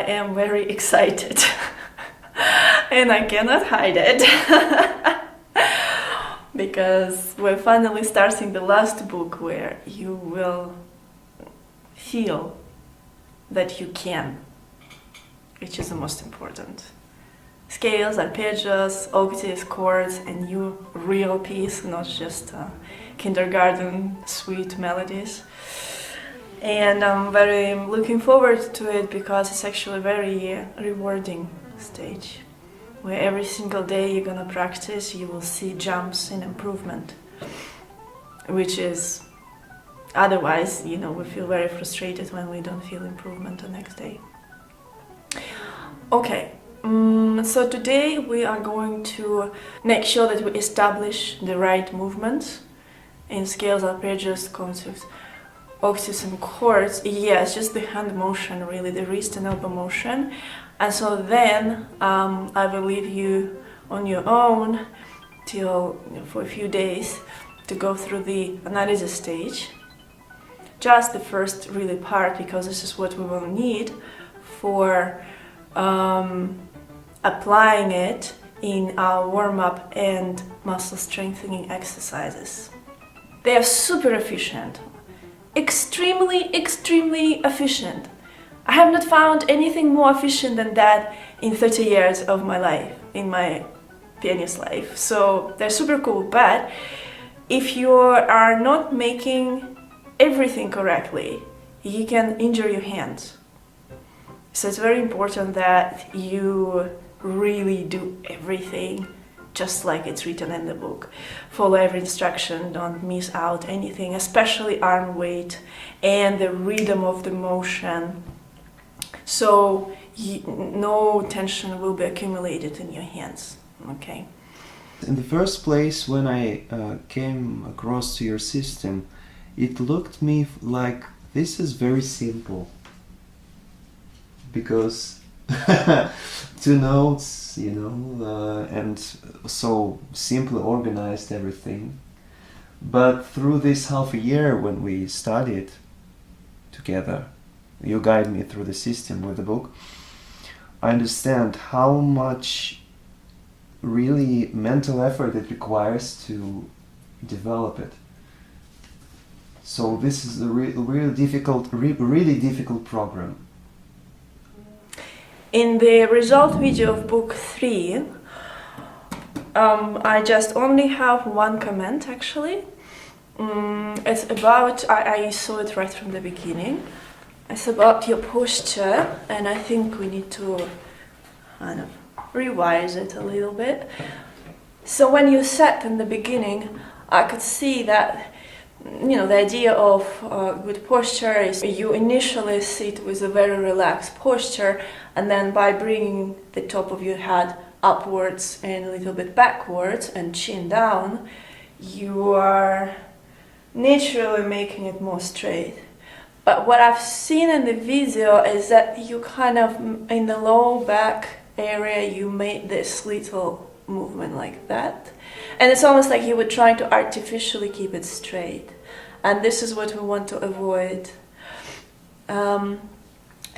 am very excited and I cannot hide it because we're finally starting the last book where you will feel that you can, which is the most important. Scales, arpeggios, octaves, chords, a new real piece, not just kindergarten sweet melodies. And I'm very looking forward to it because it's actually a very rewarding stage where every single day you're gonna practice, you will see jumps in improvement, which is otherwise, we feel very frustrated when we don't feel improvement the next day. Okay, so today we are going to make sure that we establish the right movements in scales, arpeggios, concerts, octaves and chords. Yes, just the hand motion, really, the wrist and elbow motion. And so then I will leave you on your own for a few days to go through the analysis stage. Just the first really part, because this is what we will need for applying it in our warm-up and muscle strengthening exercises. They are super efficient. Extremely efficient. I have not found anything more efficient than that in 30 years of my life, in my pianist life. So they're super cool, but if you are not making everything correctly, you can injure your hands. So it's very important that you really do everything just like it's written in the book. Follow every instruction, don't miss out anything, especially arm weight and the rhythm of the motion. So no tension will be accumulated in your hands, okay? In the first place, when I came across to your system, it looked me like this is very simple. Because 2 notes, and so simply organized everything. But through this half a year when we studied together, you guide me through the system with the book, I understand how much really mental effort it requires to develop it. So this is a really difficult program. In the result video of book 3, I just only have one comment actually. It's about, I saw it right from the beginning. It's about your posture, and I think we need to kind of revise it a little bit. So when you sat in the beginning, I could see that the idea of good posture is you initially sit with a very relaxed posture, and then by bringing the top of your head upwards and a little bit backwards and chin down, you are naturally making it more straight. But what I've seen in the video is that you kind of, in the low back area, you made this little movement like that. And it's almost like you were trying to artificially keep it straight. And this is what we want to avoid.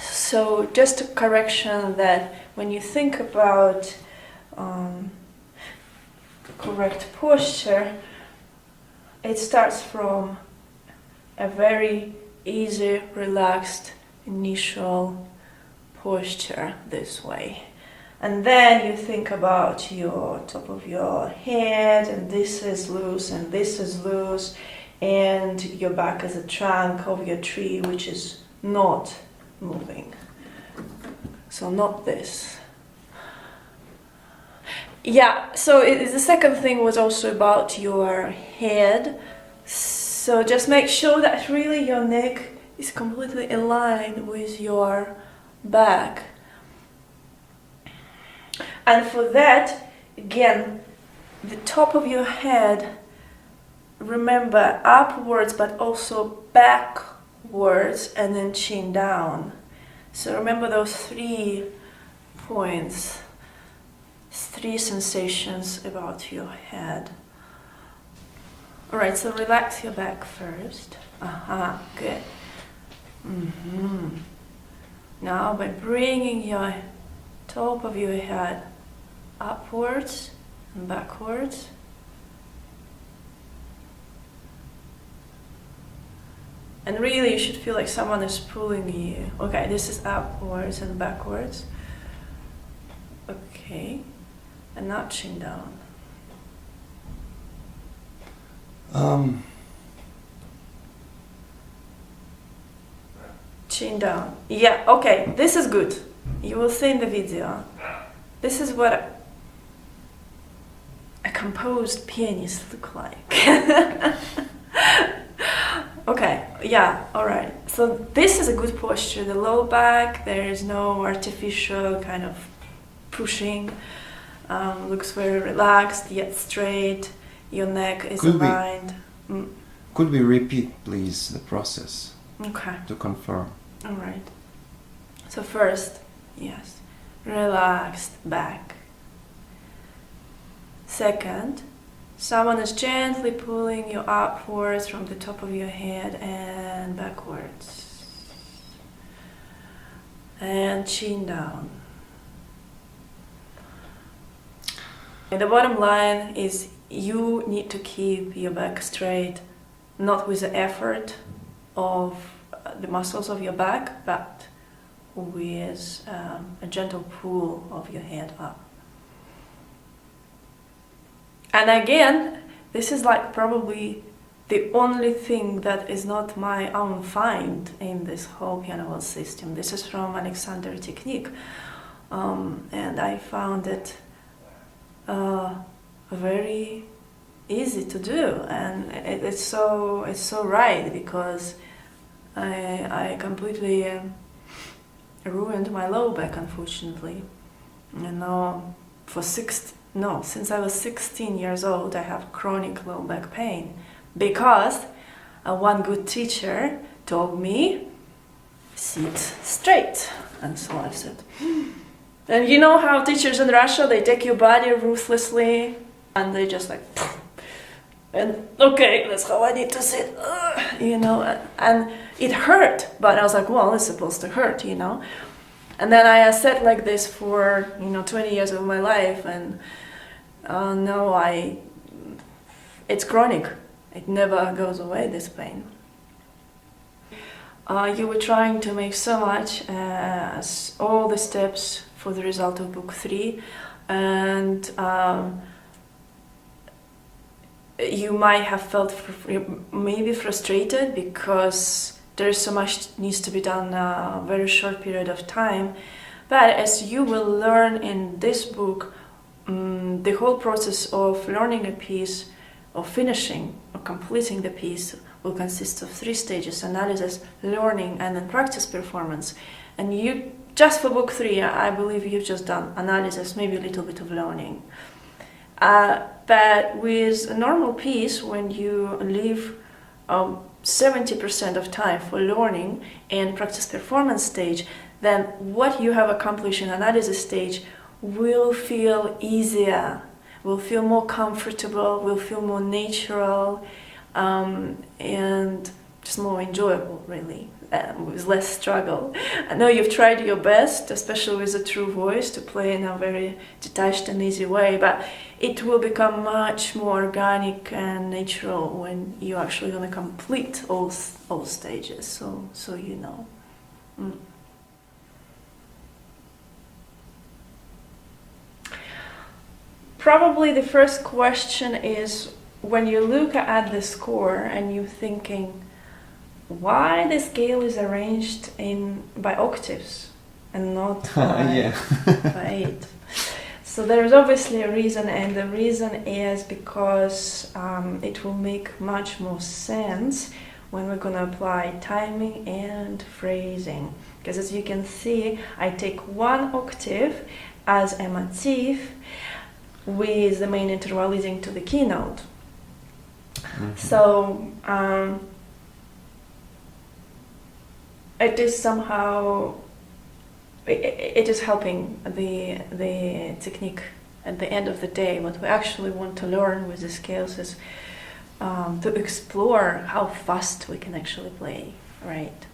So just a correction that when you think about correct posture, it starts from a very easy, relaxed initial posture this way. And then you think about your top of your head, and this is loose and this is loose, and your back is a trunk of your tree which is not moving. So not this. Yeah, so the second thing was also about your head. So just make sure that really your neck is completely in line with your back. And for that, again, the top of your head, remember upwards but also backwards, and then chin down. So remember those 3 points, 3 sensations about your head. Alright, so relax your back first. Good. Now by bringing your top of your head upwards and backwards. And really you should feel like someone is pulling you. Okay, this is upwards and backwards. Okay, and now chin down. Chin down. Yeah, okay, this is good. You will see in the video. This is what a composed pianist look like. Okay, yeah, alright. So this is a good posture. The low back, there is no artificial kind of pushing. Looks very relaxed yet straight. Your neck is aligned. Could we repeat, please, the process? Okay. To confirm. Alright. So first, yes, relaxed back. Second, someone is gently pulling you upwards from the top of your head and backwards. And chin down. And the bottom line is you need to keep your back straight, not with the effort of the muscles of your back, but with a gentle pull of your head up. And again, this is like probably the only thing that is not my own find in this whole piano system. This is from Alexander technique, and I found it very easy to do, and it's so right, because I completely ruined my low back, unfortunately. And now since I was 16 years old, I have chronic low back pain, because one good teacher told me, sit straight. And so I said, and you know how teachers in Russia, they take your body ruthlessly, and they just like, and okay, that's how I need to sit, you know, and it hurt, but I was like, well, it's supposed to hurt, you know. And then I sat like this for, 20 years of my life, and no, it's chronic. It never goes away, this pain. You were trying to make so much as all the steps for the result of book 3, and you might have felt maybe frustrated because there's so much needs to be done in a very short period of time. But as you will learn in this book, the whole process of learning a piece, or finishing or completing the piece, will consist of 3 stages: analysis, learning, and then practice performance. And you, just for book 3, I believe you've just done analysis, maybe a little bit of learning. But with a normal piece, when you leave 70% of time for learning and practice performance stage, then what you have accomplished in analysis stage will feel easier, will feel more comfortable, will feel more natural, and just more enjoyable, really, with less struggle. I know you've tried your best, especially with a true voice, to play in a very detached and easy way, but it will become much more organic and natural when you're actually going to complete all stages, so you know. Probably the first question is, when you look at the score and you're thinking, why the scale is arranged by octaves and not by 8? So there is obviously a reason, and the reason is because it will make much more sense when we're going to apply timing and phrasing. Because as you can see, I take 1 octave as a motif with the main interval leading to the keynote. So it is somehow, it is helping the technique at the end of the day. What we actually want to learn with the scales is to explore how fast we can actually play, right?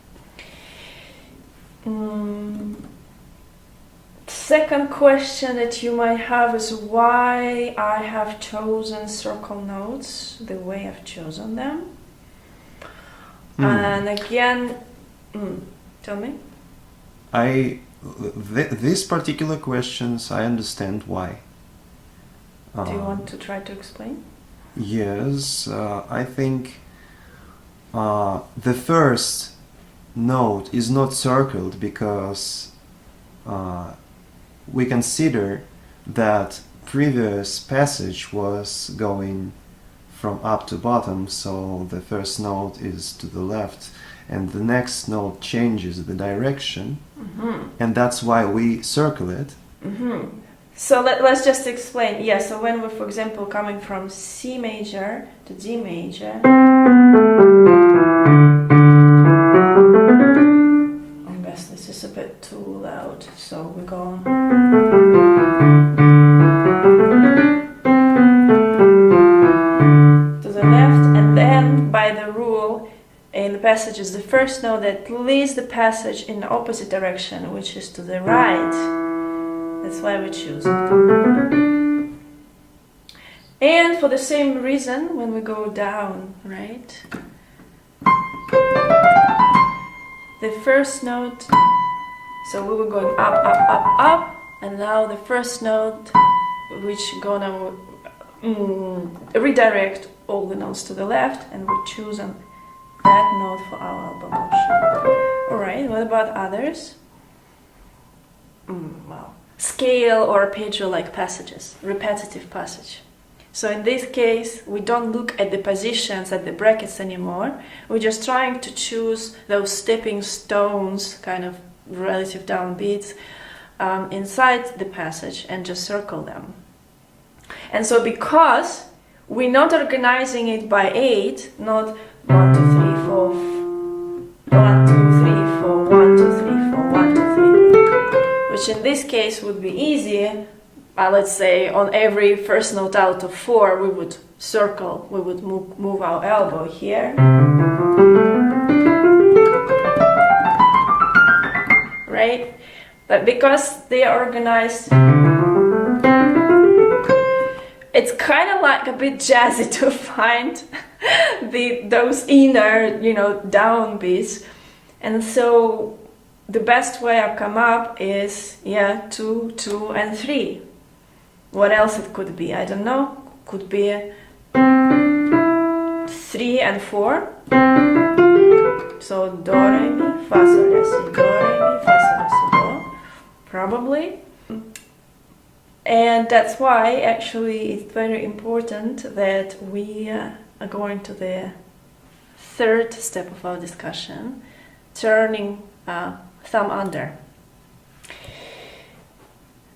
Second question that you might have is why I have chosen circle notes the way I've chosen them. And again, tell me. These particular questions, I understand why. Do you want to try to explain? Yes, I think the first note is not circled because we consider that previous passage was going from up to bottom, so the first note is to the left and the next note changes the direction, and that's why we circle it. So let's just explain. Yeah, so when we're, for example, coming from C major to D major, I guess this is a bit too loud, so we go to the left, and then by the rule in the passage is the first note that leads the passage in the opposite direction, which is to the right. That's why we choose it. And for the same reason, when we go down, right? The first note, so we were going up, up, up, up, and now the first note, which gonna redirect all the notes to the left, and we choose that note for our elbow motion. Alright, what about others? Wow. Scale or arpeggio-like passages, repetitive passage. So in this case, we don't look at the positions, at the brackets anymore. We're just trying to choose those stepping stones, kind of relative downbeats, inside the passage and just circle them. And so because we're not organizing it by 8, not 1, 2, 3, 4, 1, 2, 3, 4, 1, 2, 3, 4, 1, 2, 3, which in this case would be easy. Let's say on every first note out of 4 we would circle, we would move our elbow here. Right? But because they are organized, it's kind of like a bit jazzy to find those inner, downbeats. And so the best way I've come up is 2, 2, and 3. What else it could be? I don't know. Could be 3 and 4. So do, re, mi, fa, sol, la, si, do, re, mi, fa, sol, la, si, do. Probably. And that's why actually it's very important that we are going to the third step of our discussion, turning thumb under.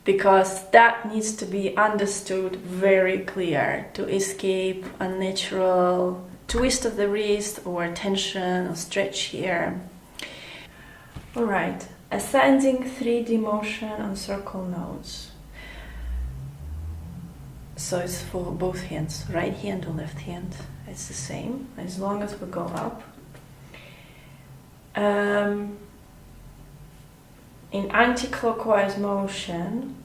Because that needs to be understood very clear to escape unnatural twist of the wrist or tension or stretch here. Alright, ascending 3D motion on circle notes. So it's for both hands, right hand or left hand. It's the same as long as we go up. In anti-clockwise motion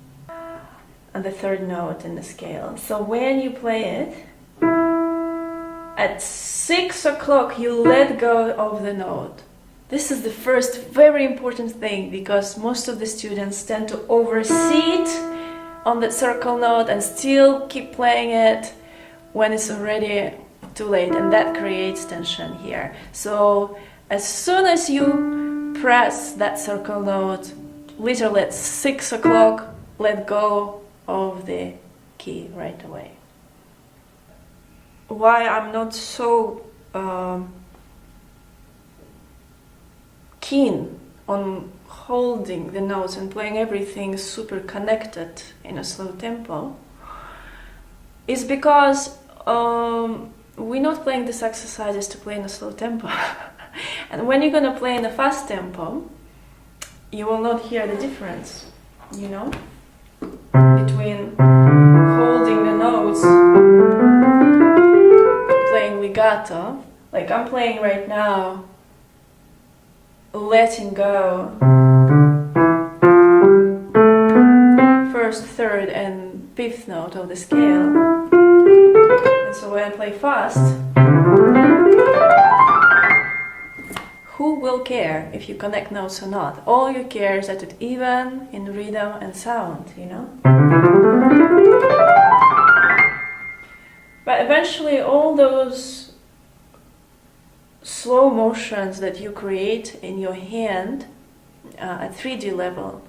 on the third note in the scale. So when you play it, at 6 o'clock you let go of the note. This is the first very important thing because most of the students tend to overseat on the circle note and still keep playing it when it's already too late, and that creates tension here. So as soon as you press that circle note, literally at 6 o'clock, let go of the key right away. Why I'm not so keen on holding the notes and playing everything super connected in a slow tempo is because we're not playing these exercises to play in a slow tempo. And when you're going to play in a fast tempo, you will not hear the difference, between holding the notes, playing legato, like I'm playing right now, letting go first, third and fifth note of the scale. And so when I play fast, who will care if you connect notes or not? All you care is that it's even in rhythm and sound, you know? But eventually all those slow motions that you create in your hand at 3D level,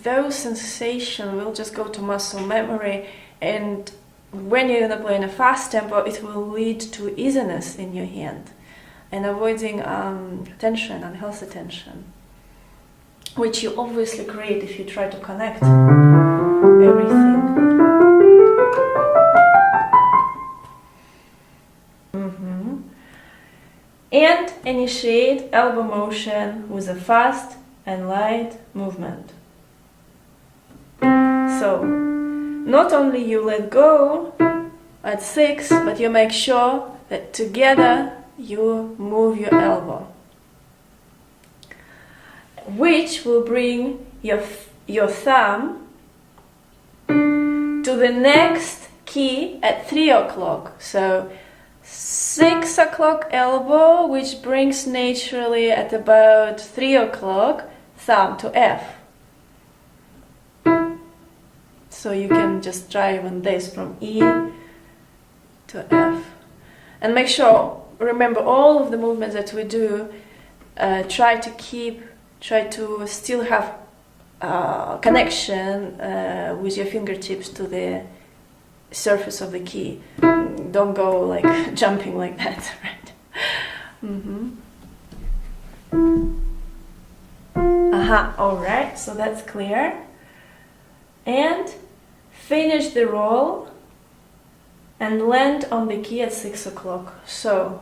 those sensations will just go to muscle memory, and when you're going to play in a fast tempo, it will lead to easiness in your hand and avoiding tension, unhealthy tension, which you obviously create if you try to connect everything. And initiate elbow motion with a fast and light movement. So, not only you let go at 6, but you make sure that together you move your elbow, which will bring your thumb to the next key at 3 o'clock. So 6 o'clock elbow, which brings naturally at about 3 o'clock thumb to F. So you can just try on this from E to F. And make sure, remember all of the movements that we do, try to still have connection with your fingertips to the surface of the key. Don't go like jumping like that, right? Alright, so that's clear. And finish the roll and land on the key at 6 o'clock. So,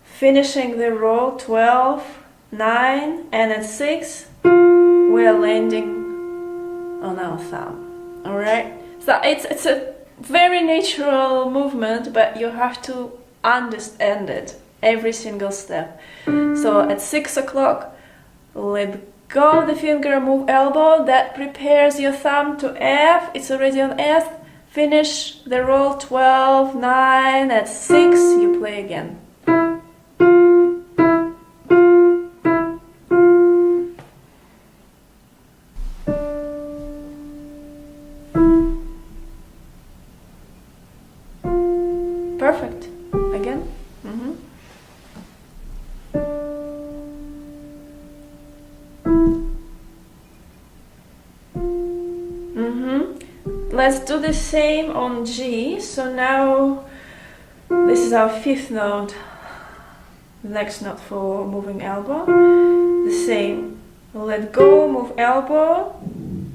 finishing the roll 12, 9, and at 6, we are landing on our thumb. Alright? So it's a very natural movement, but you have to understand it, every single step. So at 6 o'clock, let go of the finger, move elbow, that prepares your thumb to F, it's already on F. Finish the roll 12, 9, at 6, you play again. Perfect. Again. Let's do the same on G. So now this is our 5th note, the next note for moving elbow. The same. Let go, move elbow.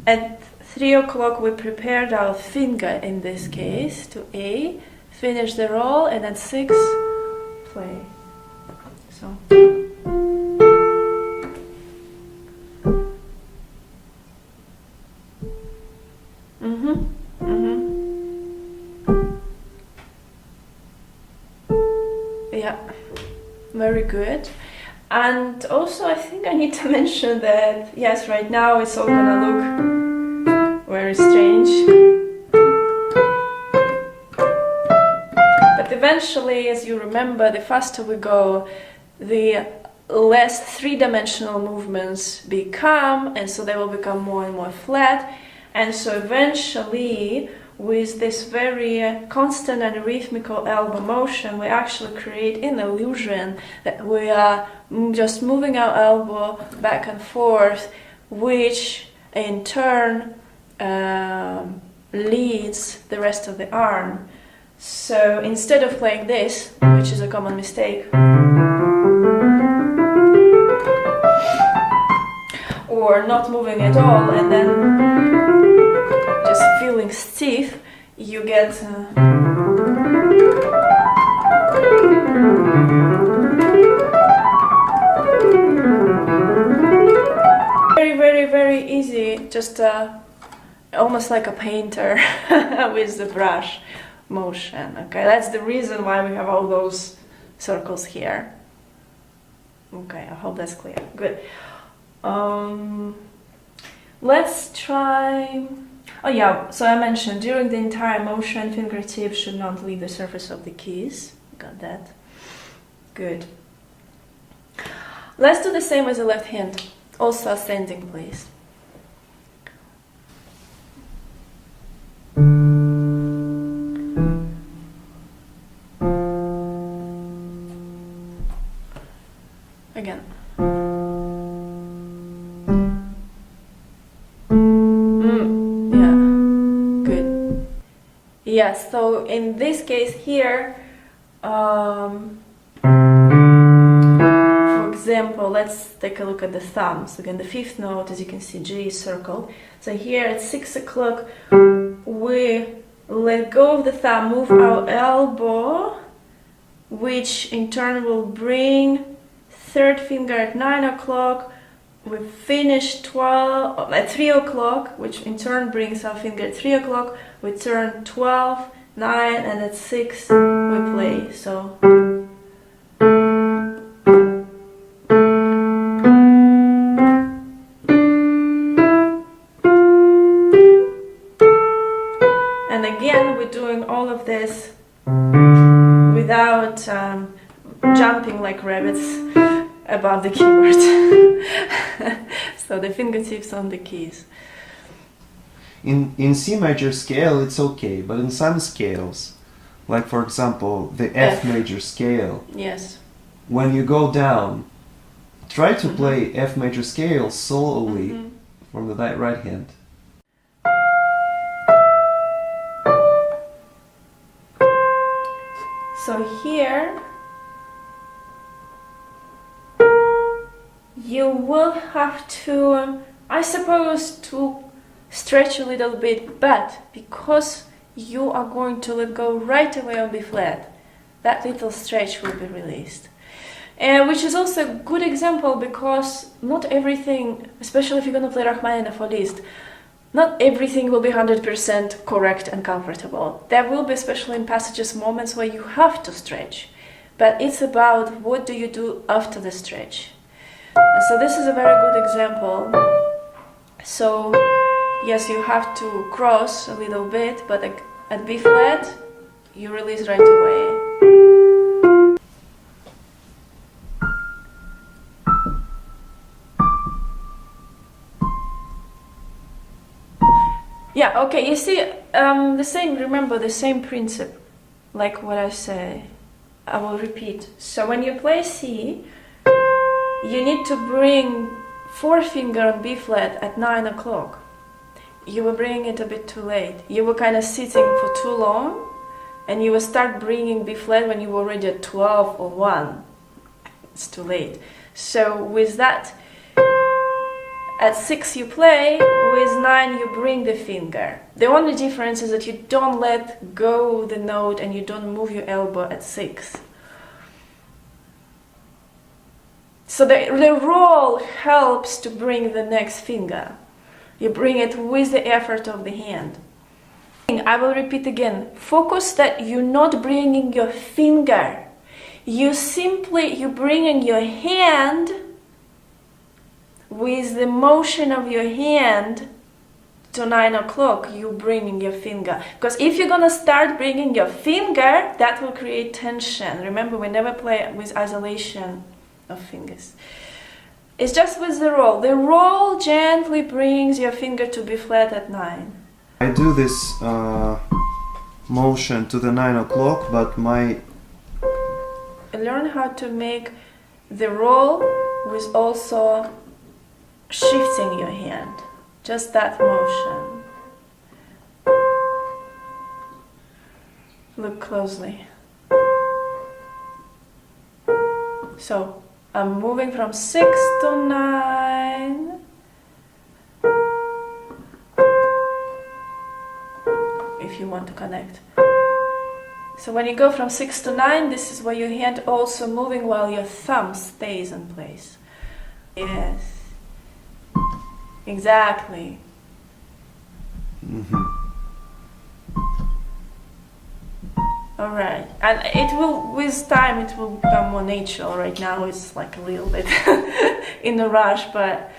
At 3 o'clock we prepared our finger in this case to A. Finish the roll, and at 6 play. So. Yeah, very good. And also I think I need to mention that, yes, right now it's all gonna look very strange. But eventually, as you remember, the faster we go, the less three-dimensional movements become, and so they will become more and more flat. And so eventually, with this very constant and rhythmical elbow motion, we actually create an illusion that we are just moving our elbow back and forth, which in turn leads the rest of the arm. So instead of playing this, which is a common mistake, or not moving at all and then just feeling stiff, you get very easy, just almost like a painter with the brush motion. Okay, that's the reason why we have all those circles here. Okay, I hope that's clear. Good. Let's try. Oh yeah, so I mentioned during the entire motion, fingertips should not leave the surface of the keys. Got that? Good. Let's do the same with the left hand. Also ascending, please. Again. Yeah, good. Yes, so in this case here, for example, let's take a look at the thumb. So again, the fifth note, as you can see, G is circled. So here at 6 o'clock, we let go of the thumb, move our elbow, which in turn will bring third finger at 9 o'clock. We finish at 3 o'clock, which in turn brings our finger at 3 o'clock. We turn 12, 9, and at 6 we play. So. And again, we're doing all of this without jumping like rabbits above the keyboard. So the fingertips on the keys. In C major scale it's okay, but in some scales, like for example the F major scale, yes, when you go down, try to play F major scale solely from the right hand. So here you will have to, I suppose, to stretch a little bit, but because you are going to let go right away on B flat, that little stretch will be released. Which is also a good example because not everything, especially if you're going to play Rachmaninoff or Liszt, not everything will be 100% correct and comfortable. There will be, especially in passages, moments where you have to stretch, but it's about what do you do after the stretch. So this is a very good example. So yes, you have to cross a little bit, but at B flat, you release right away. Yeah, okay, you see, remember the same principle, like what I say, I will repeat. So when you play C, you need to bring forefinger on B flat at 9 o'clock. You were bringing it a bit too late. You were kind of sitting for too long, and you will start bringing B flat when you were already at 12 or 1. It's too late. So with that, at 6 you play, with 9 you bring the finger. The only difference is that you don't let go the note and you don't move your elbow at 6. So the roll helps to bring the next finger. You bring it with the effort of the hand. I will repeat again. Focus that you're not bringing your finger. You're bringing your hand with the motion of your hand to 9 o'clock. You're bringing your finger. Because if you're going to start bringing your finger, that will create tension. Remember, we never play with isolation of fingers. It's just with the roll. The roll gently brings your finger to B flat at 9. I do this motion to the 9 o'clock, but learn how to make the roll with also shifting your hand. Just that motion. Look closely. So I'm moving from 6 to 9. If you want to connect. So when you go from 6 to 9, this is where your hand also moving while your thumb stays in place. Yes. Exactly. All right, and it will, with time, it will become more natural. Right now, it's like a little bit in a rush, but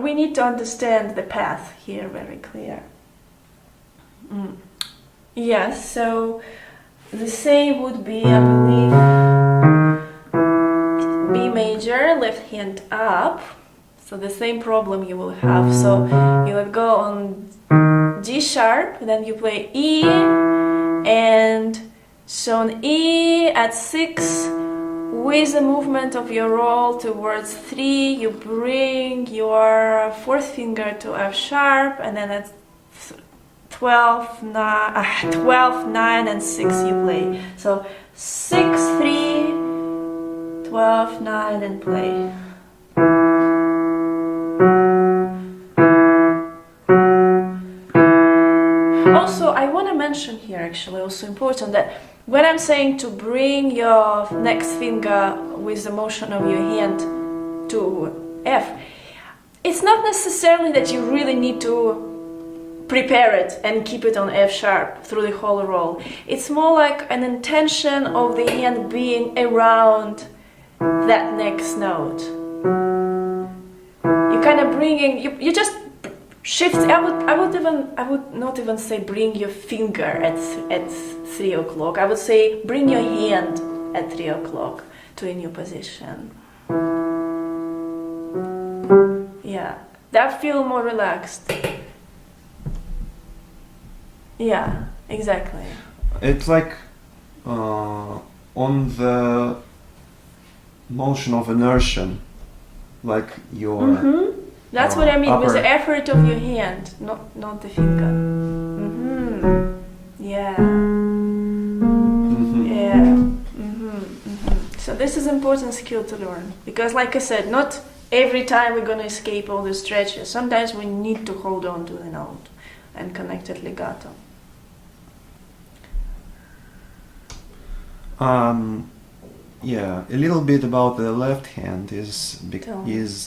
we need to understand the path here very clear. Yes, so the same would be, I believe, B major, left hand up. So the same problem you will have. So you will go on G sharp, then you play E, and so on E at 6, with the movement of your roll towards 3, you bring your fourth finger to F sharp, and then at 12, 9, and 6 you play. So 6, 3, 12, 9, and play. Also, I want to mention here, actually, also important, that when I'm saying to bring your next finger with the motion of your hand to F, it's not necessarily that you really need to prepare it and keep it on F sharp through the whole roll. It's more like an intention of the hand being around that next note. You're kind of bringing, you just shift. I would not even say bring your finger at 3 o'clock. I would say bring your hand at 3 o'clock to a new position. Yeah, that feel more relaxed. Yeah, exactly. It's like on the motion of inertia, like your That's what I mean, with upper... the effort of your hand, not the finger. Yeah. Yeah. So this is important skill to learn, because like I said, not every time we're going to escape all the stretches. Sometimes we need to hold on to the note and connect it legato. Yeah, a little bit about the left hand is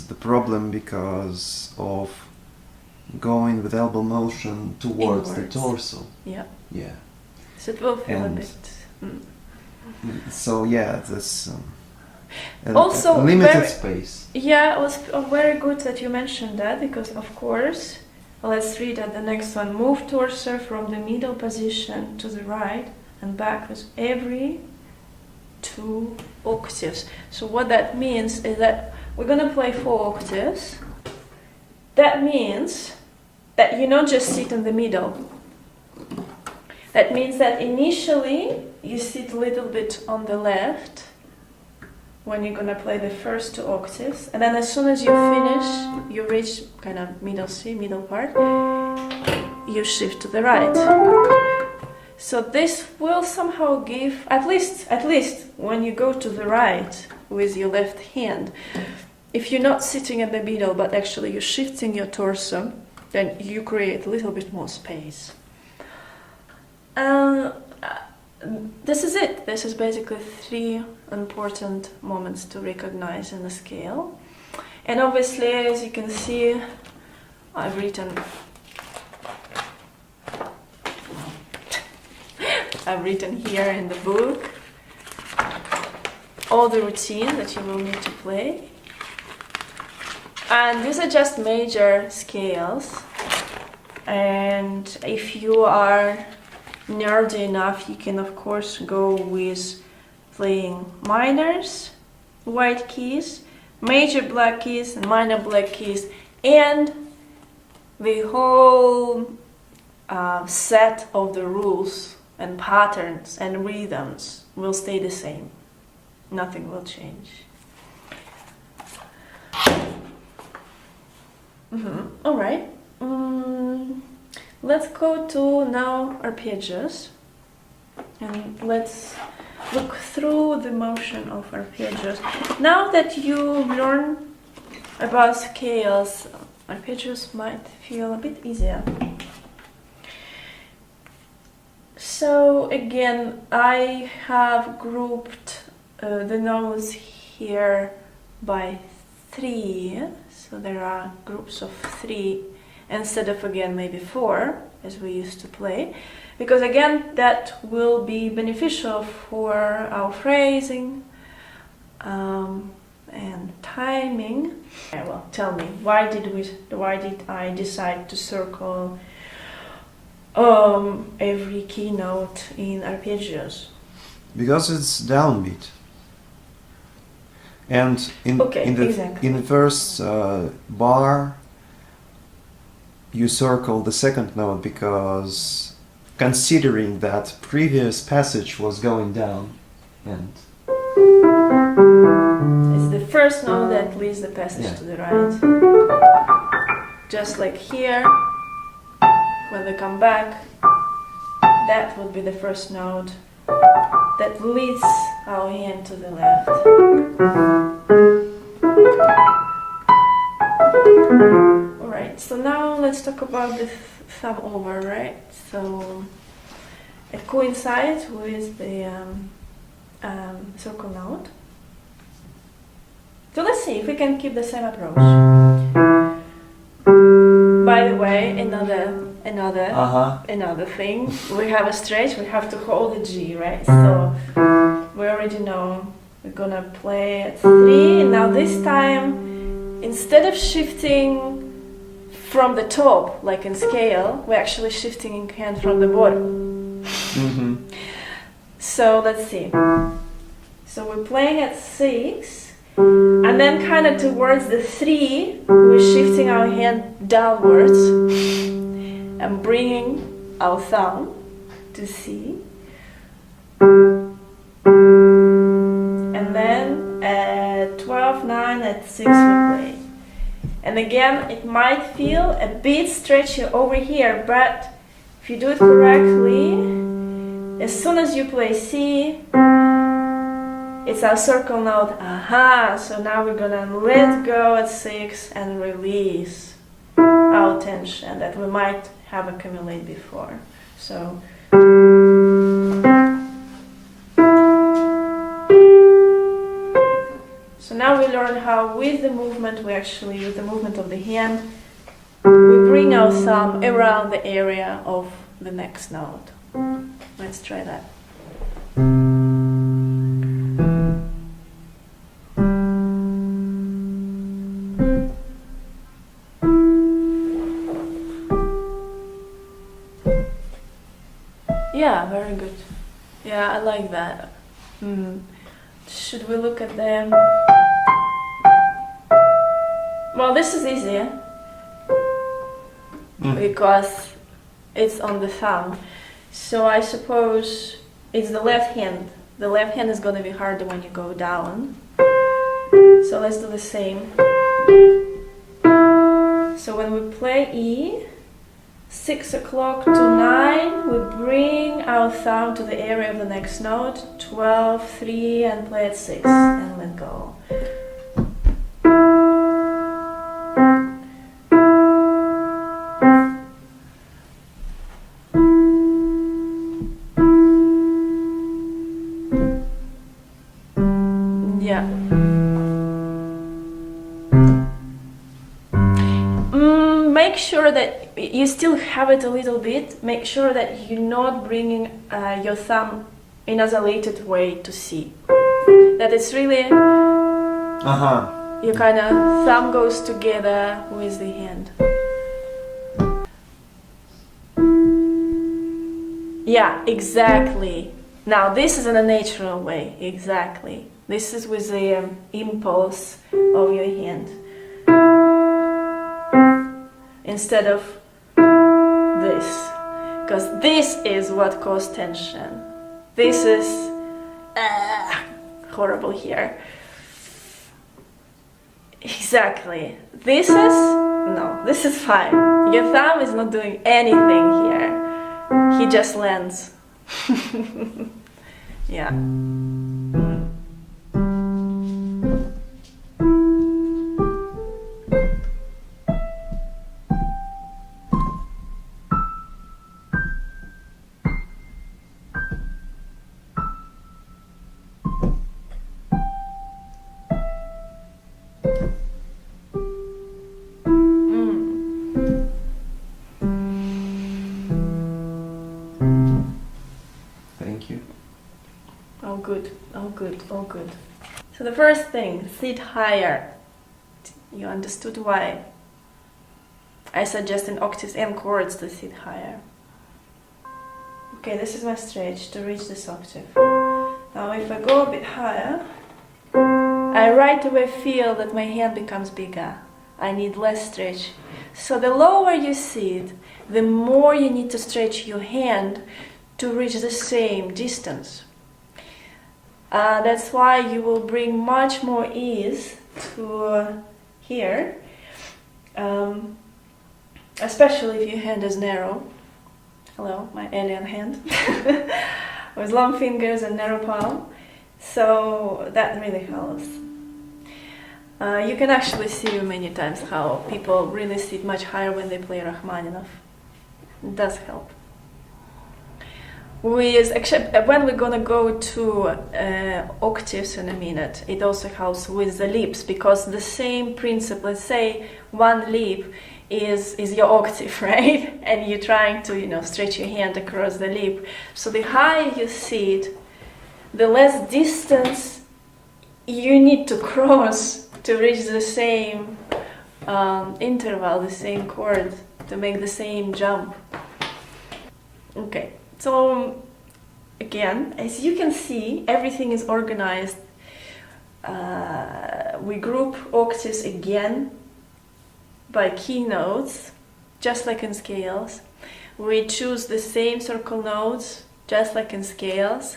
the problem because of going with elbow motion towards the torso. Yeah. Yeah. So it will feel a bit. So yeah, this also a limited space. Yeah, it was very good that you mentioned that, because of course, let's read at the next one. Move torso from the middle position to the right and backwards every 2 octaves. So what that means is that we're gonna play 4 octaves. That means that you don't just sit in the middle. That means that initially you sit a little bit on the left when you're gonna play the first 2 octaves, and then as soon as you finish, you reach kind of middle C, middle part, you shift to the right. So this will somehow give, at least when you go to the right with your left hand, if you're not sitting in the middle but actually you're shifting your torso, then you create a little bit more space. This is it. This is basically 3 important moments to recognize in the scale. And obviously, as you can see, I've written here in the book all the routine that you will need to play. And these are just major scales. And if you are nerdy enough, you can of course go with playing minors, white keys, major black keys, and minor black keys, and the whole set of the rules and patterns and rhythms will stay the same. Nothing will change. All right. Let's go to now arpeggios, and let's look through the motion of arpeggios. Now that you learn about scales, arpeggios might feel a bit easier. So again, I have grouped the notes here by 3. So there are groups of 3 instead of again maybe 4 as we used to play. because again that will be beneficial for our phrasing and timing. Yeah, well, tell me, why did I decide to circle every keynote in arpeggios? Because it's downbeat. And in the first bar you circle the second note because considering that previous passage was going down, and it's the first note that leads the passage to the right. Just like here, when we come back, that would be the first note that leads our hand to the left. Alright, so now let's talk about the thumb over, right? So it coincides with the circle note. So let's see if we can keep the same approach. By the way, another thing, we have a stretch, we have to hold the G, right? So we already know we're gonna play at 3. Now this time, instead of shifting from the top, like in scale, we're actually shifting in hand from the bottom. Mm-hmm. So let's see. So we're playing at 6. And then kind of towards the 3, we're shifting our hand downwards and bringing our thumb to C. And then at 12, 9, at 6 we play. And again, it might feel a bit stretchy over here, but if you do it correctly, as soon as you play C, it's our circle note, aha! So now we're gonna let go at 6 and release our tension that we might have accumulated before. So now we learn how with the movement, with the movement of the hand, we bring our thumb around the area of the next note. Let's try that. Yeah, very good. Yeah, I like that. Should we look at them? Well, this is easier because it's on the thumb. So I suppose it's the left hand. The left hand is going to be harder when you go down. So let's do the same. So when we play E, 6 o'clock to 9, we bring our thumb to the area of the next note, 12, 3, and play at 6, and let go. Yeah. Make sure that you still have it a little bit. Make sure that you're not bringing your thumb in an isolated way to C. That it's really your kind of thumb goes together with the hand. Yeah, exactly. Now this is in a natural way. Exactly. This is with the impulse of your hand. Instead of this, because this is what causes tension. This is horrible here. Exactly. This is fine. Your thumb is not doing anything here. He just lands. Yeah. Thank you. Oh good, oh good, oh good. So the first thing, sit higher. You understood why I suggest in octaves and chords to sit higher. Okay, this is my stretch to reach this octave. Now if I go a bit higher, I right away feel that my hand becomes bigger. I need less stretch. So the lower you sit, the more you need to stretch your hand to reach the same distance. That's why you will bring much more ease to here, especially if your hand is narrow. Hello, my alien hand. With long fingers and narrow palm. So that really helps. You can actually see many times how people really sit much higher when they play Rachmaninoff. It does help. When we're gonna go to octaves in a minute, it also helps with the lips, because the same principle, let's say one lip is your octave, right? And you're trying to, stretch your hand across the lip. So the higher you sit, the less distance you need to cross to reach the same interval, the same chord, to make the same jump. Okay, so again, as you can see, everything is organized. We group octaves again by key notes, just like in scales. We choose the same circle notes, just like in scales,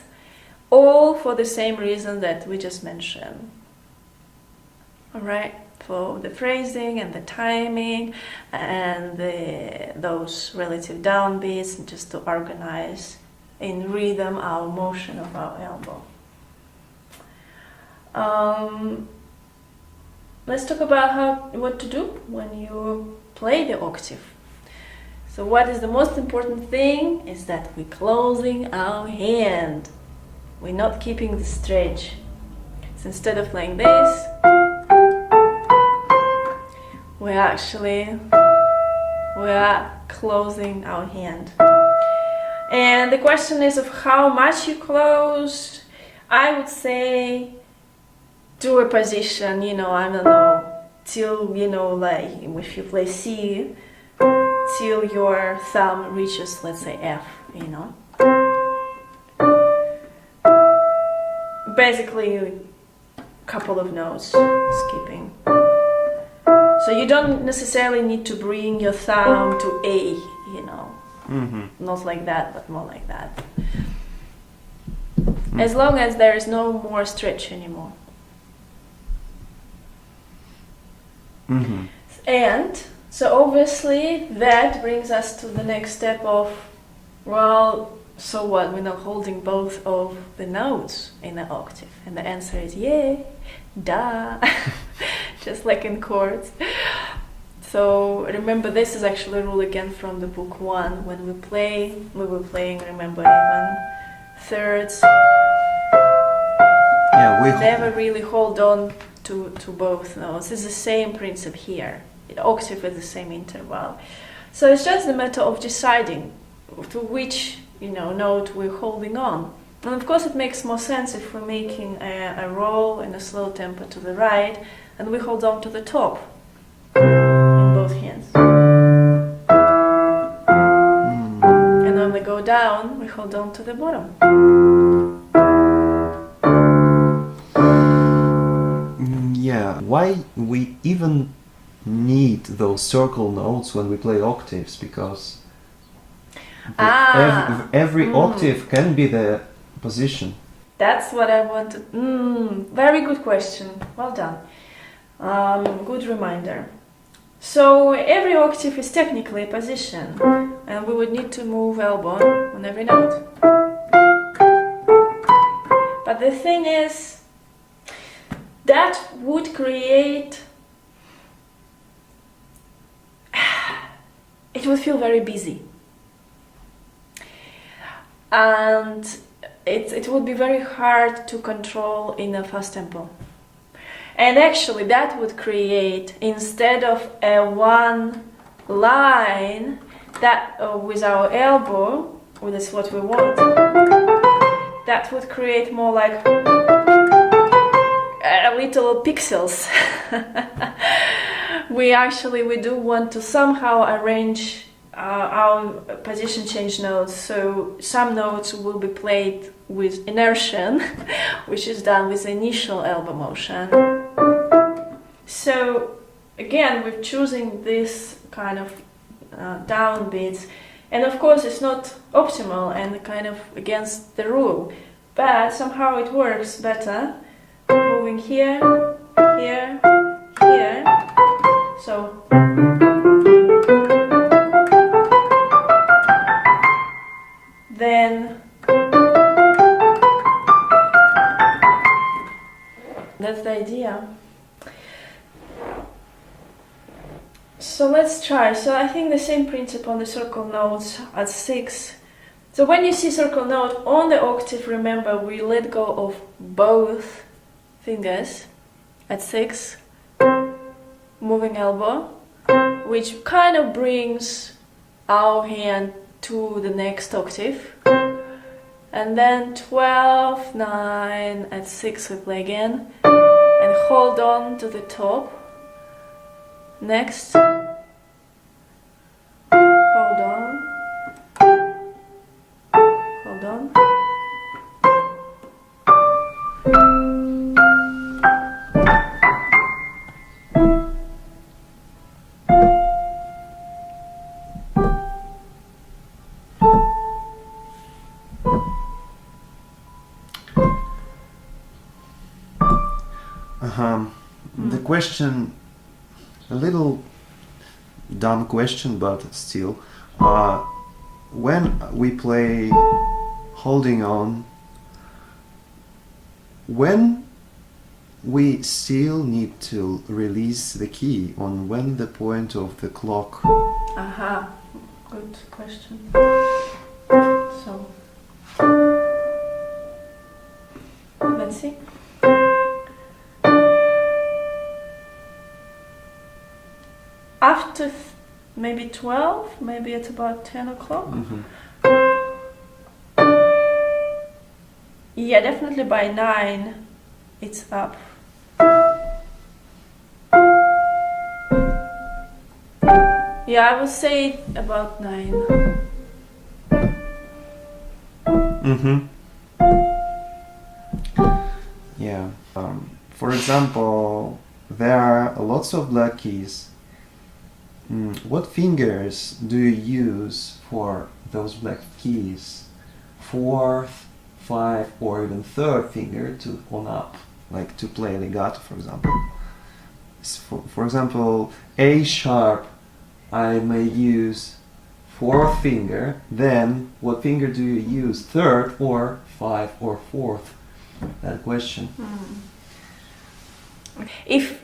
all for the same reason that we just mentioned. Alright, for the phrasing and the timing and those relative downbeats, just to organize in rhythm our motion of our elbow. Let's talk about what to do when you play the octave. So what is the most important thing is that we're closing our hand. We're not keeping the stretch. So instead of playing this, we are closing our hand. And the question is of how much you close. I would say to a position, I don't know, till, like if you play C, till your thumb reaches, let's say, F, Basically, a couple of notes skipping. So you don't necessarily need to bring your thumb to A, Not like that, but more like that. As long as there is no more stretch anymore. And so obviously that brings us to the next step of, well, so what? We're not holding both of the notes in the octave. And the answer is yay, duh, just like in chords. So remember, this is actually a rule again from the book 1. When we were playing, remember, even thirds. Yeah, we never really hold on to both notes. It's the same principle here. The octave is the same interval. So it's just a matter of deciding to which note we're holding on. And of course it makes more sense if we're making a roll in a slow tempo to the right and we hold on to the top in both hands. And when we go down, we hold on to the bottom. Yeah, why we even need those circle notes when we play octaves? Because every octave can be the position. That's what I wanted. Very good question. Well done. Good reminder. So every octave is technically a position, and we would need to move elbow on every note. But the thing is, that would create... it would feel very busy. And it would be very hard to control in a fast tempo. And actually that would create, instead of a one line that with our elbow, which is what we want, that would create more like little pixels. We do want to somehow arrange our position change notes, so some notes will be played with inversion, which is done with the initial elbow motion. So again, we're choosing this kind of downbeats, and of course it's not optimal and kind of against the rule, but somehow it works better. Moving here, here, here. So then that's the idea. So let's try. So I think the same principle on the circle notes at 6. So when you see circle note on the octave, remember we let go of both fingers at 6, moving elbow, which kind of brings our hand to the next octave, and then 12, 9 at 6 we play again, and hold on to the top. Next, hold on, hold on. The question, a little dumb question, but still, when we play holding on, when we still need to release the key, on when the point of the clock? Good question. So let's see. After maybe 12, maybe it's about 10 o'clock. Yeah, definitely by 9 it's up. Yeah, I would say about 9. Yeah. For example, there are lots of black keys. What fingers do you use for those black keys? 4th, 5th, or even 3rd finger to on up, like to play legato, for example. For example, A sharp, I may use 4th finger. Then, what finger do you use? 3rd, or 5th, or 4th? That question. If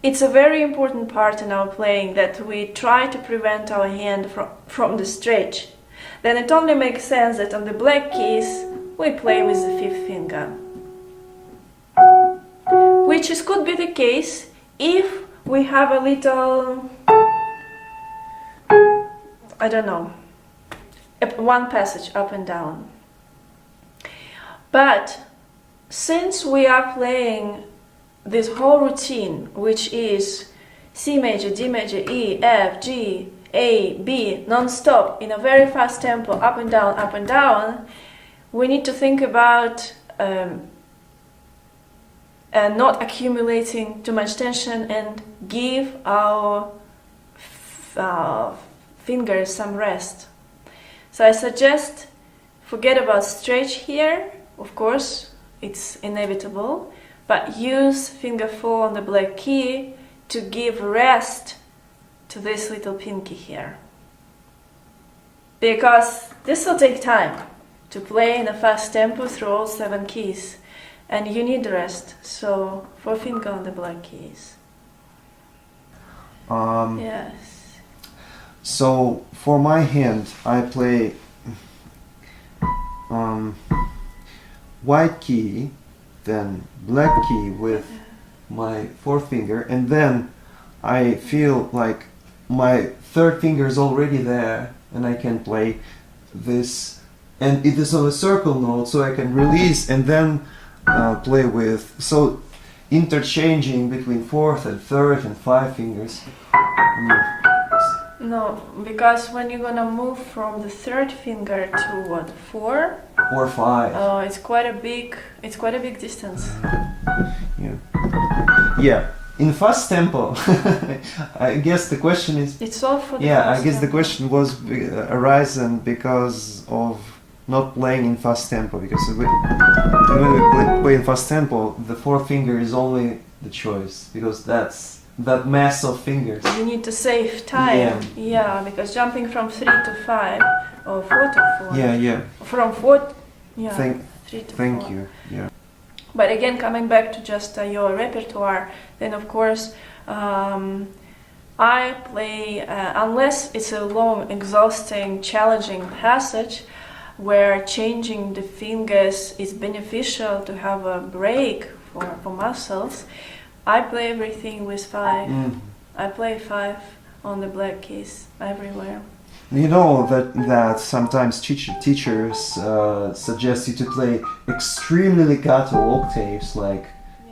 it's a very important part in our playing that we try to prevent our hand from the stretch, then it only makes sense that on the black keys we play with the 5th finger. Which could be the case if we have a little, I don't know, one passage up and down. But since we are playing this whole routine, which is C major, D major, E, F, G, A, B, non-stop, in a very fast tempo, up and down, we need to think about not accumulating too much tension and give our fingers some rest. So I suggest forget about stretch here, of course, it's inevitable, but use finger 4 on the black key to give rest to this little pinky here. Because this will take time to play in a fast tempo through all 7 keys, and you need rest, so 4 finger on the black keys. Yes. So for my hand, I play white key, then black key with my 4th finger, and then I feel like my 3rd finger is already there, and I can play this and it is on a circle note, so I can release and then play with, so interchanging between fourth and third and five fingers. No, because when you're gonna move from the third finger to what, 4 or 5. It's quite a big distance. Yeah, in fast tempo. I guess the question is, it's all for the yeah, fast I guess the tempo. question was arisen because of not playing in fast tempo, because when we play in fast tempo, the fourth finger is only the choice, because that's that mass of fingers. You need to save time. Yeah, because jumping from 3 to 5 or 4 to 4. Yeah. From 4, yeah. 3 to 4. Thank you. Yeah. But again, coming back to just your repertoire, then of course I play, unless it's a long, exhausting, challenging passage where changing the fingers is beneficial to have a break for muscles, I play everything with 5. I play 5 on the black keys everywhere. You know that sometimes teachers suggest you to play extremely legato octaves, like.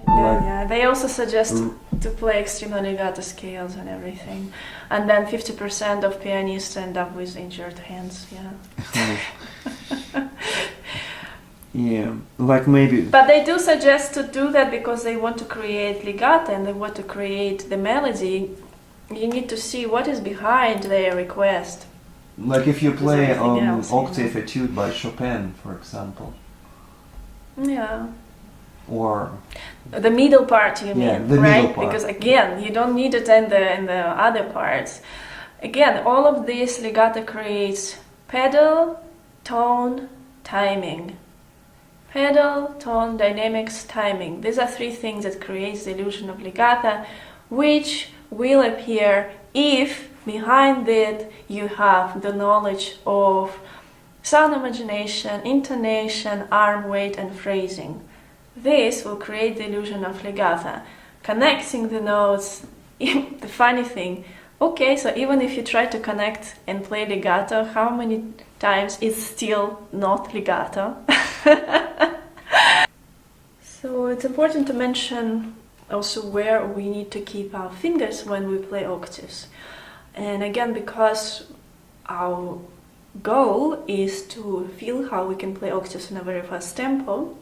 Yeah. They also suggest to play extremely legato scales and everything, and then 50% of pianists end up with injured hands. Yeah. Yeah, like maybe. But they do suggest to do that because they want to create legato and they want to create the melody. You need to see what is behind their request. Like if you play on else, Octave Etude by Chopin, for example. Yeah. Or the middle part, you mean, the right? middle part. Because again, you don't need it in the other parts. Again, all of this legato creates pedal, tone, timing. Pedal, tone, dynamics, timing. These are 3 things that creates the illusion of legato, which will appear if behind it you have the knowledge of sound imagination, intonation, arm weight, and phrasing. This will create the illusion of legato. Connecting the notes, the funny thing, okay, so even if you try to connect and play legato, how many times it's still not legato? So it's important to mention also where we need to keep our fingers when we play octaves. And again, because our goal is to feel how we can play octaves in a very fast tempo,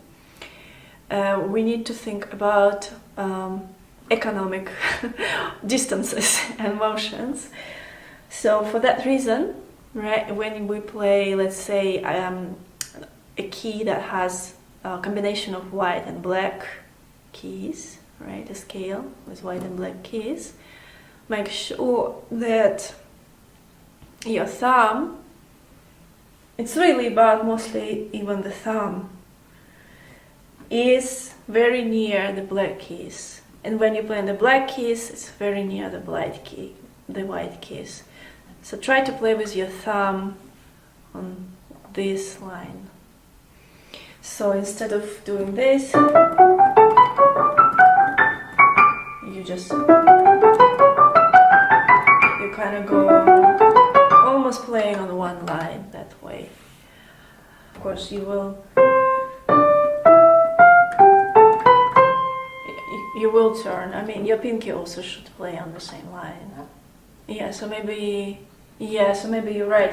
we need to think about economic distances and motions. So for that reason, right, when we play, let's say, a key that has a combination of white and black keys, right, a scale with white and black keys, make sure that your thumb, it's really about mostly even the thumb, is very near the black keys. And when you play on the black keys, it's very near the white keys. So try to play with your thumb on this line. So instead of doing this, you just, you kind of go almost playing on one line that way. Of course you will turn. I mean, your pinky also should play on the same line. So maybe you're right.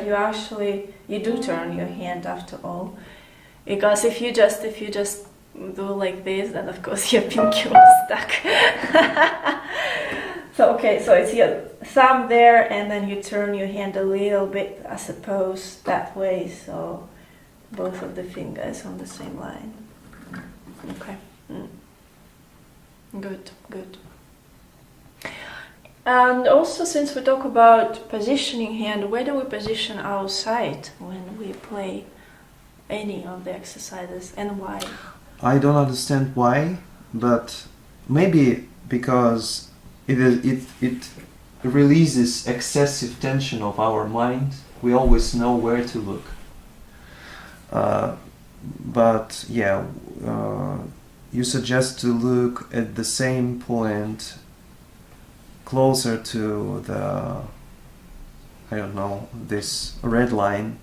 You do turn your hand after all. Because if you just do like this, then of course your pinky will stuck. So it's your thumb there, and then you turn your hand a little bit, I suppose, that way, so both of the fingers on the same line. Okay. Good. And also, since we talk about positioning hand, where do we position our side when we play any of the exercises, and why? I don't understand why, but maybe because it releases excessive tension of our mind. We always know where to look. But yeah, you suggest to look at the same point closer to the, I don't know, this red line.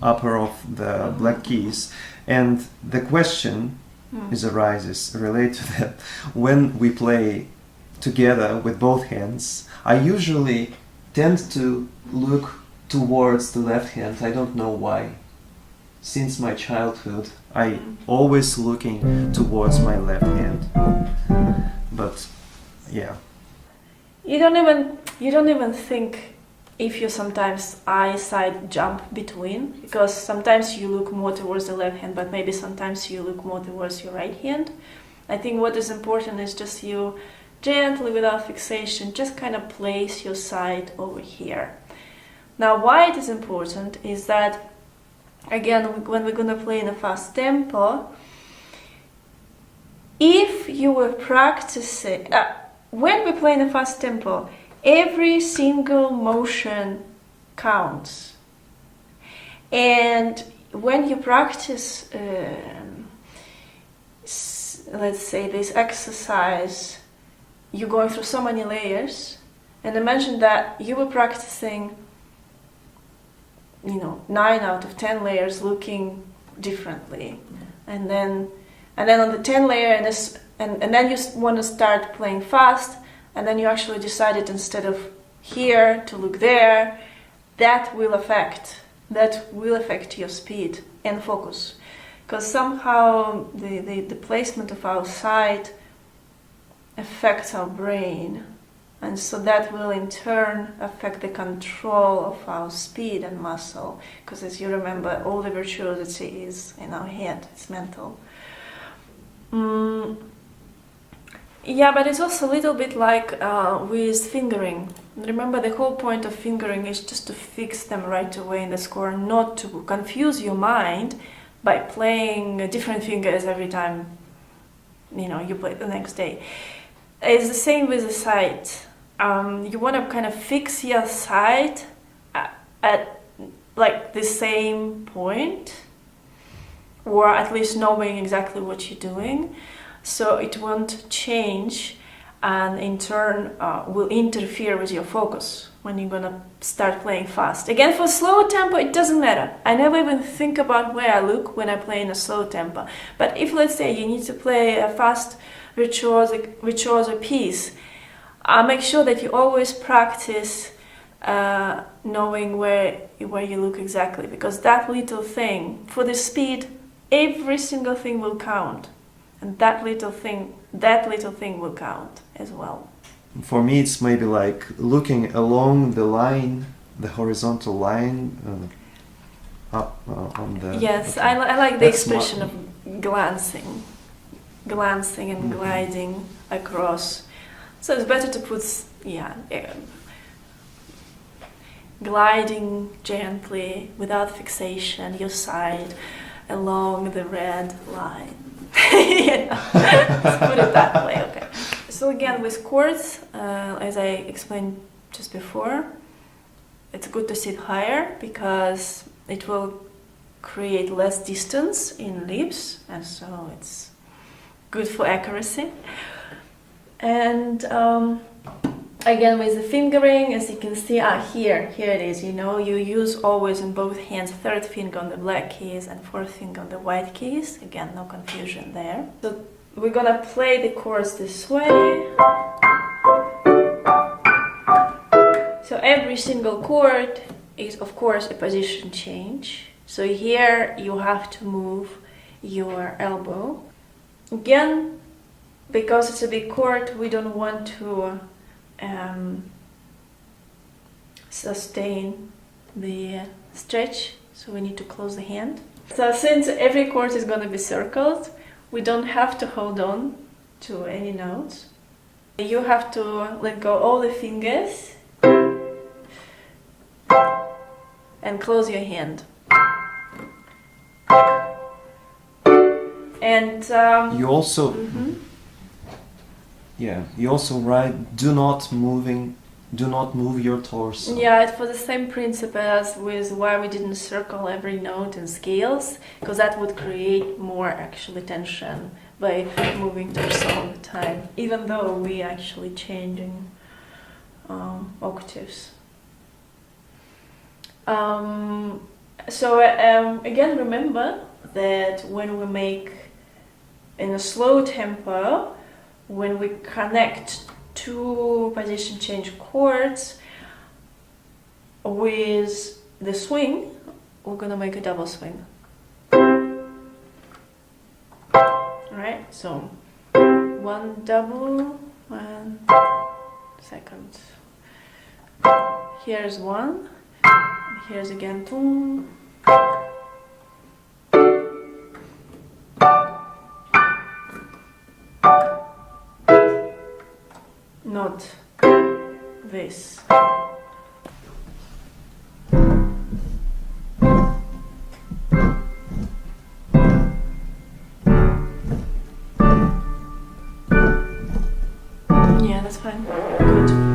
upper of the black keys. And the question arises related to that. When we play together with both hands, I usually tend to look towards the left hand. I don't know why. Since my childhood, I always looking towards my left hand. But yeah. You don't even think if you sometimes eyesight jump between, because sometimes you look more towards the left hand, but maybe sometimes you look more towards your right hand. I think what is important is just you gently, without fixation, just kind of place your side over here. Now, why it is important is that, again, when we're gonna play in a fast tempo, if you were practicing, when we play in a fast tempo, every single motion counts. And when you practice, let's say this exercise, you're going through so many layers, and imagine that you were practicing 9 out of 10 layers looking differently, and then on the 10th layer, and then you want to start playing fast, and then you actually decided instead of here to look there. That will affect your speed and focus, because somehow the placement of our side affects our brain. And so that will in turn affect the control of our speed and muscle, because as you remember, all the virtuosity is in our head, it's mental. Yeah, but it's also a little bit like with fingering. Remember, the whole point of fingering is just to fix them right away in the score, not to confuse your mind by playing different fingers every time you play the next day. It's the same with the side. You want to kind of fix your side at like the same point, or at least knowing exactly what you're doing, so it won't change and in turn will interfere with your focus when you're gonna start playing fast. Again, for slow tempo, it doesn't matter. I never even think about where I look when I play in a slow tempo. But if, let's say, you need to play a fast virtuoso piece, make sure that you always practice knowing where you look exactly, because that little thing, for the speed, every single thing will count, and that little thing will count as well. For me, it's maybe like looking along the line, the horizontal line, up on the. Yes, okay. I like the expression of glancing and gliding across. So it's better to put, gliding gently, without fixation, your side along the red line. Let's put it that way, okay. So again, with chords, as I explained just before, it's good to sit higher because it will create less distance in lips, and so it's good for accuracy. And again, with the fingering, as you can see, here it is. You use always in both hands, third finger on the black keys and fourth finger on the white keys. Again, no confusion there. So we're gonna play the chords this way. So every single chord is, of course, a position change. So here you have to move your elbow. Again, because it's a big chord, we don't want to sustain the stretch, so we need to close the hand. So since every chord is going to be circled, we don't have to hold on to any notes. You have to let go all the fingers and close your hand. And you also you also write do not move your torso. Yeah, it's for the same principle as with why we didn't circle every note in scales, because that would create more actually tension by moving torso all the time, even though we actually changing octaves. So again, remember that when we make in a slow tempo, when we connect two position change chords with the swing, we're gonna make a double swing. Alright, so one double, 1 second. Here's one, here's again two. Not this. Yeah, that's fine. Good.